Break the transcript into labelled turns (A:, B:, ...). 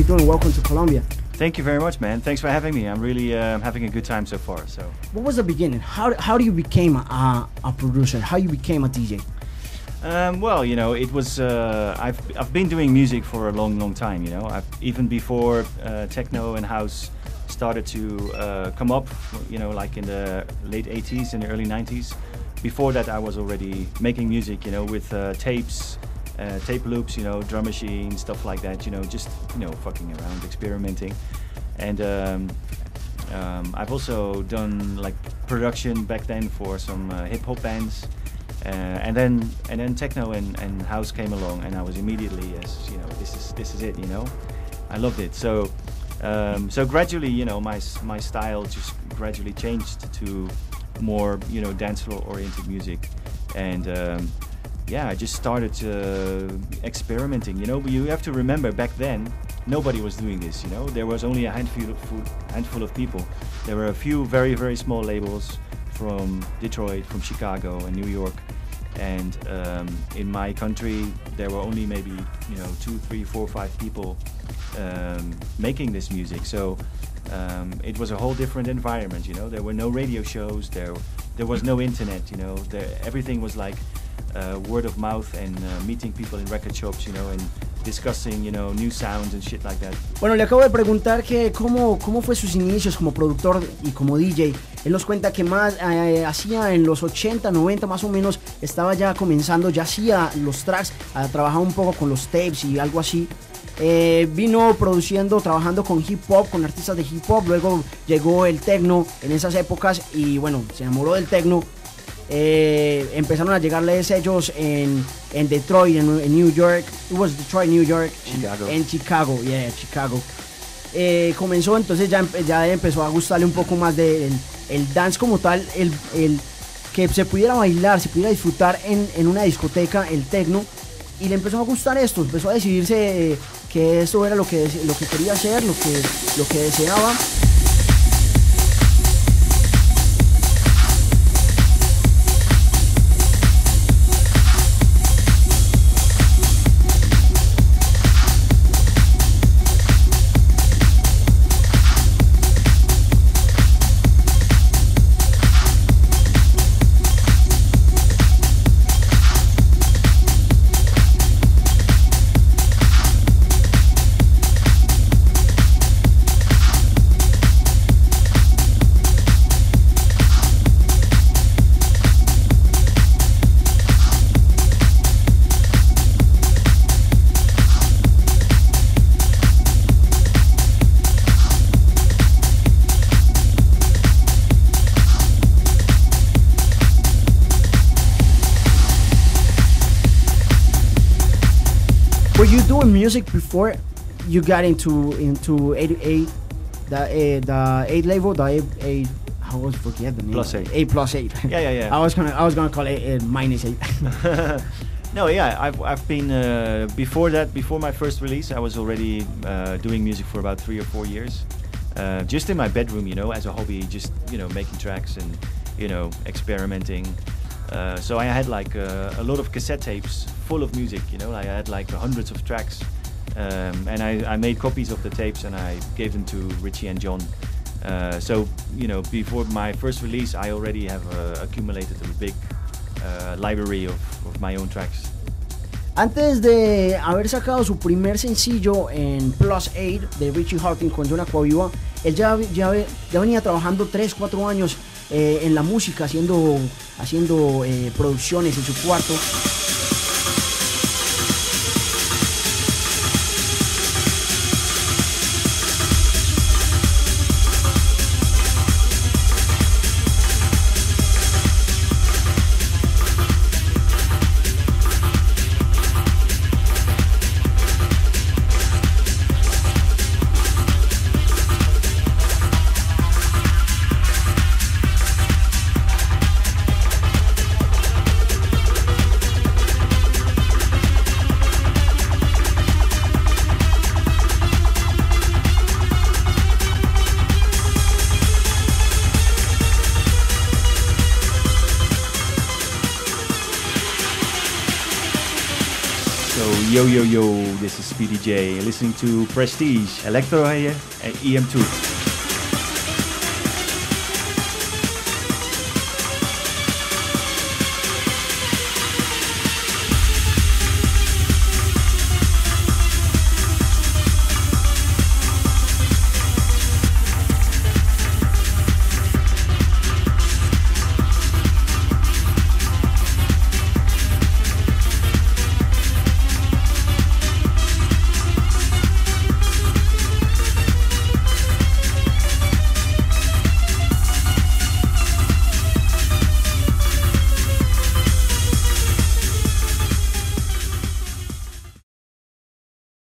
A: doing? Welcome to Colombia.
B: Thank you very much, man. Thanks for having me. I'm really having a good time so far. So,
A: what was the beginning? How do you became a producer? How you became a DJ?
B: Well, you know, it was I've been doing music for a long time. You know, even before techno and house started to come up. You know, like in the late '80s and the early '90s. Before that, I was already making music. You know, with tapes. Tape loops, you know, drum machine, stuff like that, you know, just, you know, fucking around, experimenting. And I've also done like production back then for some hip hop bands. And then techno and house came along, and I was immediately, yes, you know, this is it, you know. I loved it. So gradually, you know, my style just gradually changed to more, you know, dance floor oriented music. And yeah, I just started experimenting. You know, you have to remember back then nobody was doing this. You know, there was only a handful of people. There were a few very small labels from Detroit, from Chicago, and New York. And in my country, there were only maybe 2, 3, 4, 5 people making this music. So it was a whole different environment. You know, there were no radio shows. There was no internet. You know, everything was like word of mouth and meeting people in record shops, you know, and discussing, you know, new sounds and shit like that.
A: Bueno, le acabo de preguntar que cómo fue sus inicios como productor y como DJ. Él nos cuenta que más hacía en los 80, 90 más o menos, estaba ya comenzando, ya hacía los tracks, trabajaba un poco con los tapes y algo así. Vino produciendo, trabajando con hip hop, con artistas de hip hop, luego llegó el techno en esas épocas y bueno, se enamoró del techno. Empezaron a llegarle sellos en Detroit, en New York. It was Detroit, New York,
B: Chicago.
A: En Chicago, yeah, Chicago. Comenzó, entonces ya empezó a gustarle un poco más del el dance como tal, el que se pudiera bailar, se pudiera disfrutar en una discoteca, el techno, y le empezó a gustar esto, empezó a decidirse que esto era lo que quería hacer, lo que deseaba. Were you doing music before you got into 88, the 8 label, the 8? I always forget the name.
B: +8.
A: 8+8.
B: Yeah.
A: I was gonna call it -8.
B: No, yeah, I've been before that. Before my first release, I was already doing music for about 3 or 4 years, just in my bedroom, you know, as a hobby, just, you know, making tracks and, you know, experimenting. So I had like a lot of cassette tapes full of music, you know. I had like hundreds of tracks, and I made copies of the tapes and I gave them to Richie and John. So, you know, before my first release, I already have accumulated a big library of my own tracks.
A: Antes de haber sacado su primer sencillo en +8 de Richie Hawtin con John Aquaviva, él ya venía trabajando 3-4 años en la música, haciendo producciones en su cuarto.
B: Yo, yo, yo, this is Speedy J, listening to Prestige, Electro en EM2.